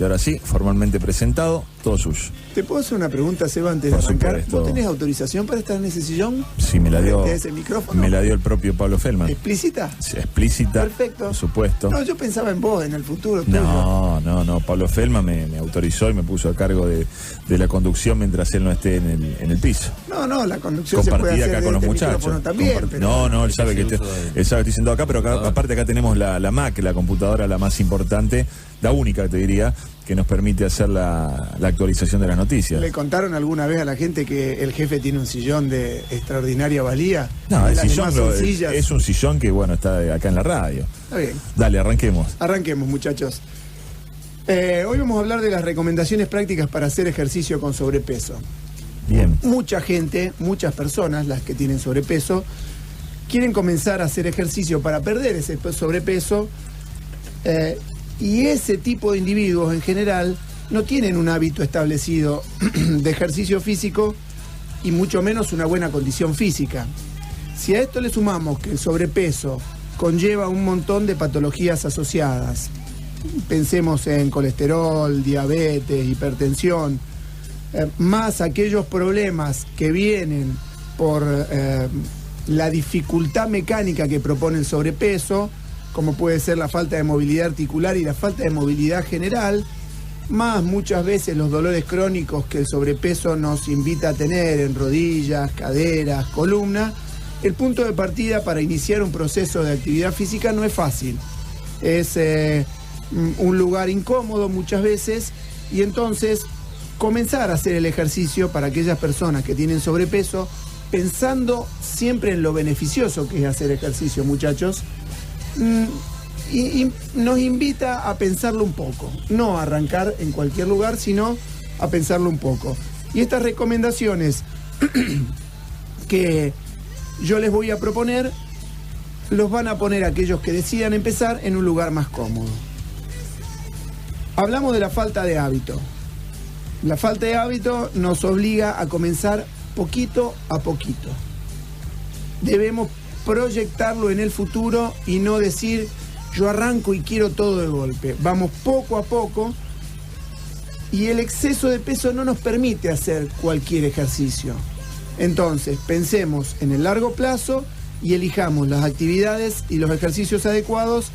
Ahora sí, formalmente presentado, todo suyo. ¿Te puedo hacer una pregunta, Seba, antes de arrancar? Supuesto. ¿Vos tenés autorización para estar en ese sillón? Sí, me la dio. ¿Ese micrófono? Me la dio el propio Pablo Feldman. ¿Explícita? Sí, explícita. Perfecto. Por supuesto. No, yo pensaba en vos, en el futuro tuyo. No. Pablo Feldman me autorizó y me puso a cargo de la conducción mientras él no esté en el piso. No, la conducción se puede Compartida hacer acá con los este muchachos. micrófono también. Pero... Él sabe que estoy sentado acá, pero aparte acá tenemos la Mac, la computadora la más importante, la única, te diría, que nos permite hacer la actualización de las noticias. ¿Le contaron alguna vez a la gente que el jefe tiene un sillón de extraordinaria valía? No, el sillón sillas. es un sillón que, bueno, está acá en la radio. Está bien. Dale, arranquemos. Arranquemos, muchachos. Hoy vamos a hablar de las recomendaciones prácticas para hacer ejercicio con sobrepeso. Bien. Mucha gente, muchas personas, las que tienen sobrepeso, quieren comenzar a hacer ejercicio para perder ese sobrepeso, y ese tipo de individuos en general no tienen un hábito establecido de ejercicio físico y mucho menos una buena condición física. Si a esto le sumamos que el sobrepeso conlleva un montón de patologías asociadas, pensemos en colesterol, diabetes, hipertensión, más aquellos problemas que vienen por la dificultad mecánica que propone el sobrepeso, como puede ser la falta de movilidad articular y la falta de movilidad general, más muchas veces los dolores crónicos que el sobrepeso nos invita a tener en rodillas, caderas, columna. El punto de partida para iniciar un proceso de actividad física no es fácil. Es un lugar incómodo muchas veces, y entonces comenzar a hacer el ejercicio para aquellas personas que tienen sobrepeso, pensando siempre en lo beneficioso que es hacer ejercicio, muchachos, y nos invita a pensarlo un poco, no a arrancar en cualquier lugar, sino a pensarlo un poco. Y estas recomendaciones que yo les voy a proponer, los van a poner aquellos que decidan empezar en un lugar más cómodo. Hablamos de la falta de hábito. La falta de hábito nos obliga a comenzar poquito a poquito. Debemos proyectarlo en el futuro y no decir yo arranco y quiero todo de golpe. Vamos poco a poco, y el exceso de peso no nos permite hacer cualquier ejercicio. Entonces pensemos en el largo plazo y elijamos las actividades y los ejercicios adecuados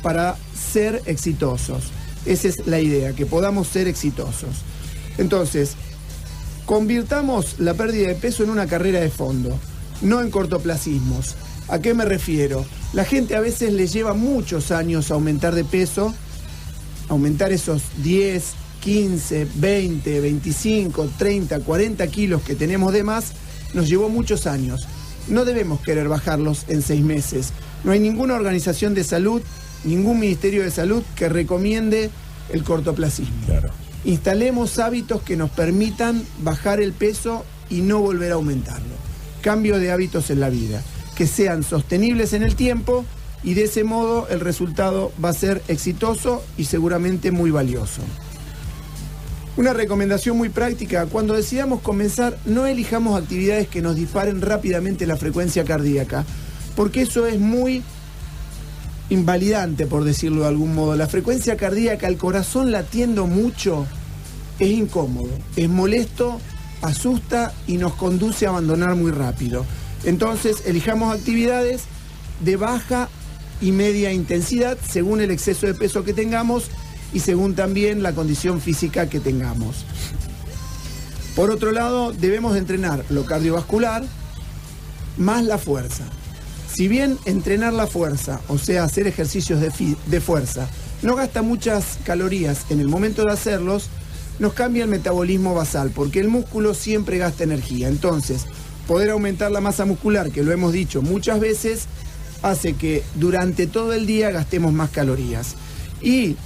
para ser exitosos. Esa es la idea, que podamos ser exitosos. Entonces, convirtamos la pérdida de peso en una carrera de fondo, no en cortoplacismos. ¿A qué me refiero? La gente a veces le lleva muchos años aumentar de peso, aumentar esos 10, 15, 20, 25, 30, 40 kilos que tenemos de más, nos llevó muchos años. No debemos querer bajarlos en 6 meses. No hay ninguna organización de salud, ningún ministerio de salud que recomiende el cortoplacismo. Claro. Instalemos hábitos que nos permitan bajar el peso y no volver a aumentarlo. Cambio de hábitos en la vida, que sean sostenibles en el tiempo, y de ese modo el resultado va a ser exitoso y seguramente muy valioso. Una recomendación muy práctica: cuando decidamos comenzar, no elijamos actividades que nos disparen rápidamente la frecuencia cardíaca, porque eso es muy invalidante, por decirlo de algún modo. La frecuencia cardíaca, el corazón latiendo mucho, es incómodo, es molesto, asusta y nos conduce a abandonar muy rápido. Entonces, elijamos actividades de baja y media intensidad según el exceso de peso que tengamos y según también la condición física que tengamos. Por otro lado, debemos entrenar lo cardiovascular más la fuerza. Si bien entrenar la fuerza, o sea, hacer ejercicios de fuerza, no gasta muchas calorías en el momento de hacerlos, nos cambia el metabolismo basal, porque el músculo siempre gasta energía. Entonces, poder aumentar la masa muscular, que lo hemos dicho muchas veces, hace que durante todo el día gastemos más calorías. Y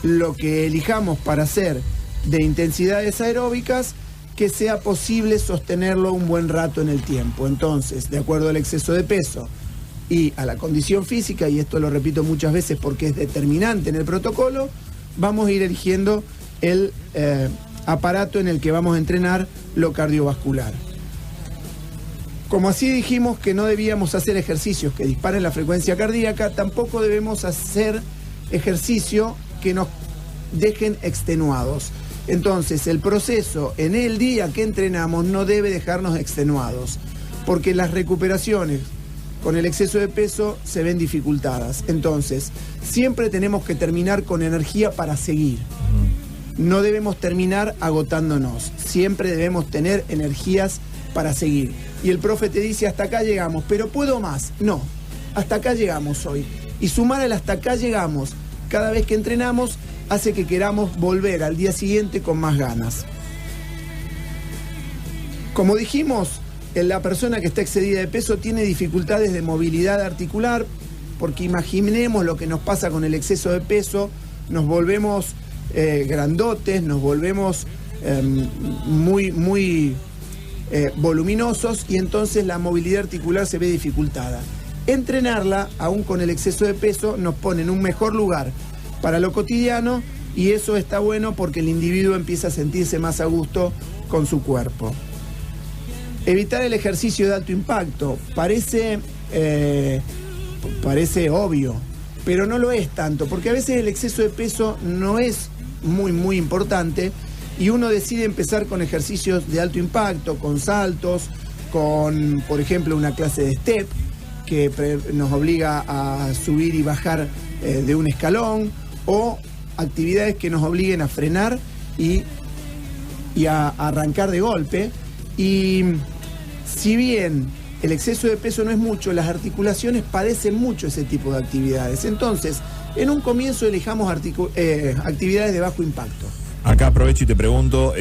lo que elijamos para hacer de intensidades aeróbicas, que sea posible sostenerlo un buen rato en el tiempo. Entonces, de acuerdo al exceso de peso y a la condición física, y esto lo repito muchas veces porque es determinante en el protocolo, vamos a ir eligiendo el aparato en el que vamos a entrenar lo cardiovascular. Como así dijimos que no debíamos hacer ejercicios que disparen la frecuencia cardíaca, tampoco debemos hacer ejercicio que nos dejen extenuados. Entonces, el proceso en el día que entrenamos no debe dejarnos extenuados, porque las recuperaciones con el exceso de peso se ven dificultadas. Entonces, siempre tenemos que terminar con energía para seguir. No debemos terminar agotándonos. Siempre debemos tener energías para seguir. Y el profe te dice, hasta acá llegamos, pero ¿puedo más? No, hasta acá llegamos hoy. Y sumar el hasta acá llegamos cada vez que entrenamos hace que queramos volver al día siguiente con más ganas. Como dijimos, la persona que está excedida de peso tiene dificultades de movilidad articular, porque imaginemos lo que nos pasa con el exceso de peso, nos volvemos grandotes, nos volvemos muy voluminosos, y entonces la movilidad articular se ve dificultada. Entrenarla, aún con el exceso de peso, nos pone en un mejor lugar para lo cotidiano, y eso está bueno porque el individuo empieza a sentirse más a gusto con su cuerpo. Evitar el ejercicio de alto impacto parece obvio, pero no lo es tanto, porque a veces el exceso de peso no es muy importante y uno decide empezar con ejercicios de alto impacto, con saltos, con, por ejemplo, una clase de step que nos obliga a subir y bajar de un escalón, o actividades que nos obliguen a frenar y a arrancar de golpe. Y si bien el exceso de peso no es mucho, las articulaciones padecen mucho ese tipo de actividades. Entonces, en un comienzo elijamos actividades de bajo impacto. Acá aprovecho y te pregunto,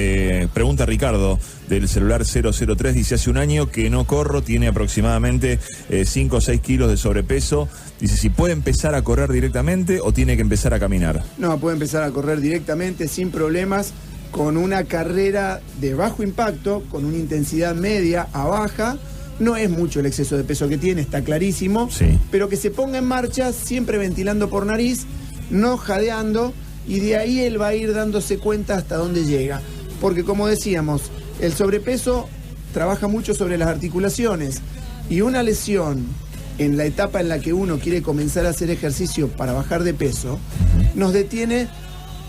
pregunta Ricardo del celular 003, dice, hace un año que no corro, tiene aproximadamente 5 o 6 kilos de sobrepeso, dice, si puede empezar a correr directamente o tiene que empezar a caminar. No, puede empezar a correr directamente sin problemas, con una carrera de bajo impacto, con una intensidad media a baja. No es mucho el exceso de peso que tiene, está clarísimo, sí, pero que se ponga en marcha siempre ventilando por nariz, no jadeando, y de ahí él va a ir dándose cuenta hasta dónde llega. Porque, como decíamos, el sobrepeso trabaja mucho sobre las articulaciones, y una lesión en la etapa en la que uno quiere comenzar a hacer ejercicio para bajar de peso, nos detiene,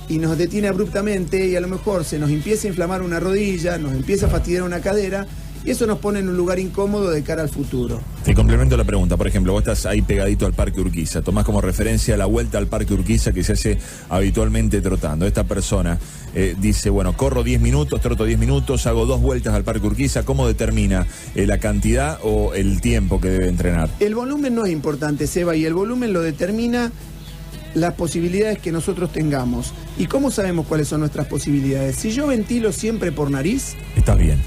y nos detiene abruptamente, y a lo mejor se nos empieza a inflamar una rodilla, nos empieza a fastidiar una cadera, y eso nos pone en un lugar incómodo de cara al futuro. Te complemento la pregunta. Por ejemplo, vos estás ahí pegadito al Parque Urquiza, tomás como referencia la vuelta al Parque Urquiza que se hace habitualmente trotando. Esta persona dice, bueno, corro 10 minutos, troto 10 minutos, hago 2 vueltas al Parque Urquiza. ¿Cómo determina la cantidad o el tiempo que debe entrenar? El volumen no es importante, Seba, y el volumen lo determina las posibilidades que nosotros tengamos. ¿Y cómo sabemos cuáles son nuestras posibilidades? Si yo ventilo siempre por nariz, estás bien.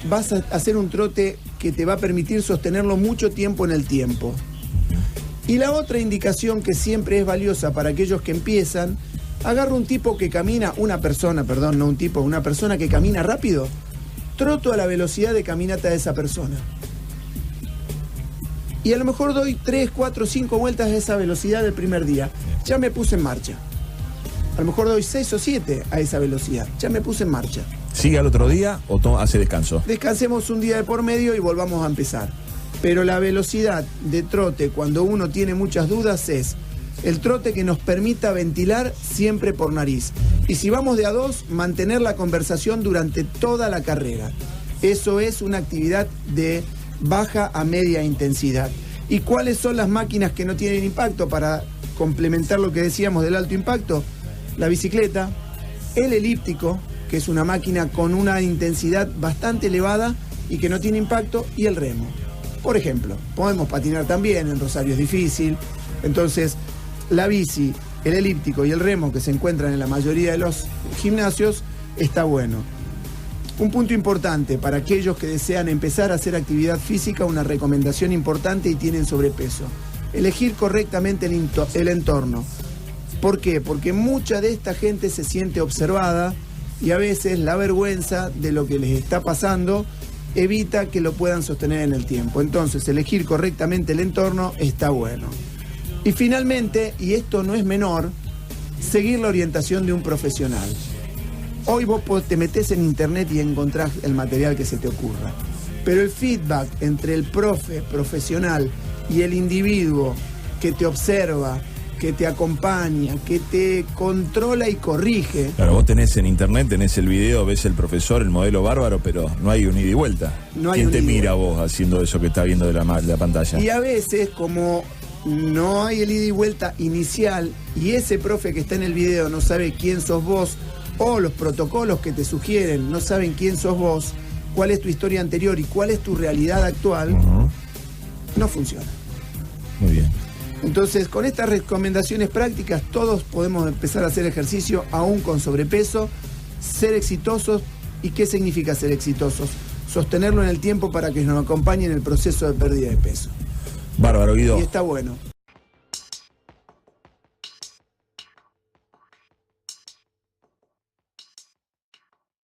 Vas a hacer un trote que te va a permitir sostenerlo mucho tiempo en el tiempo. Y la otra indicación que siempre es valiosa para aquellos que empiezan, agarro un tipo que camina, una persona que camina rápido, troto a la velocidad de caminata de esa persona. Y a lo mejor doy 3, 4, 5 vueltas a esa velocidad del primer día. Ya me puse en marcha. A lo mejor doy 6 o 7 a esa velocidad. Ya me puse en marcha. ¿Sigue al otro día o hace descanso? Descansemos un día de por medio y volvamos a empezar. Pero la velocidad de trote, cuando uno tiene muchas dudas, es el trote que nos permita ventilar siempre por nariz. Y si vamos de a 2, mantener la conversación durante toda la carrera. Eso es una actividad de baja a media intensidad. ¿Y cuáles son las máquinas que no tienen impacto para complementar lo que decíamos del alto impacto? La bicicleta, el elíptico, que es una máquina con una intensidad bastante elevada y que no tiene impacto, y el remo. Por ejemplo, podemos patinar también, en Rosario es difícil. Entonces, la bici, el elíptico y el remo, que se encuentran en la mayoría de los gimnasios, está bueno. Un punto importante para aquellos que desean empezar a hacer actividad física, una recomendación importante y tienen sobrepeso: elegir correctamente el entorno. ¿Por qué? Porque mucha de esta gente se siente observada, y a veces la vergüenza de lo que les está pasando evita que lo puedan sostener en el tiempo. Entonces, elegir correctamente el entorno está bueno. Y finalmente, y esto no es menor, seguir la orientación de un profesional. Hoy vos te metés en internet y encontrás el material que se te ocurra. Pero el feedback entre el profesional y el individuo que te observa, que te acompaña, que te controla y corrige. Claro, vos tenés en internet, tenés el video, ves el profesor, el modelo bárbaro, pero no hay un ida y vuelta. No hay ¿Quién un te ida y mira vuelta. vos haciendo eso que está viendo de la pantalla? Y a veces, como no hay el ida y vuelta inicial y ese profe que está en el video no sabe quién sos vos, o los protocolos que te sugieren no saben quién sos vos, cuál es tu historia anterior y cuál es tu realidad actual, no funciona. Muy bien. Entonces, con estas recomendaciones prácticas, todos podemos empezar a hacer ejercicio aún con sobrepeso, ser exitosos. ¿Y qué significa ser exitosos? Sostenerlo en el tiempo para que nos acompañe en el proceso de pérdida de peso. Bárbaro, Guido. Y está bueno.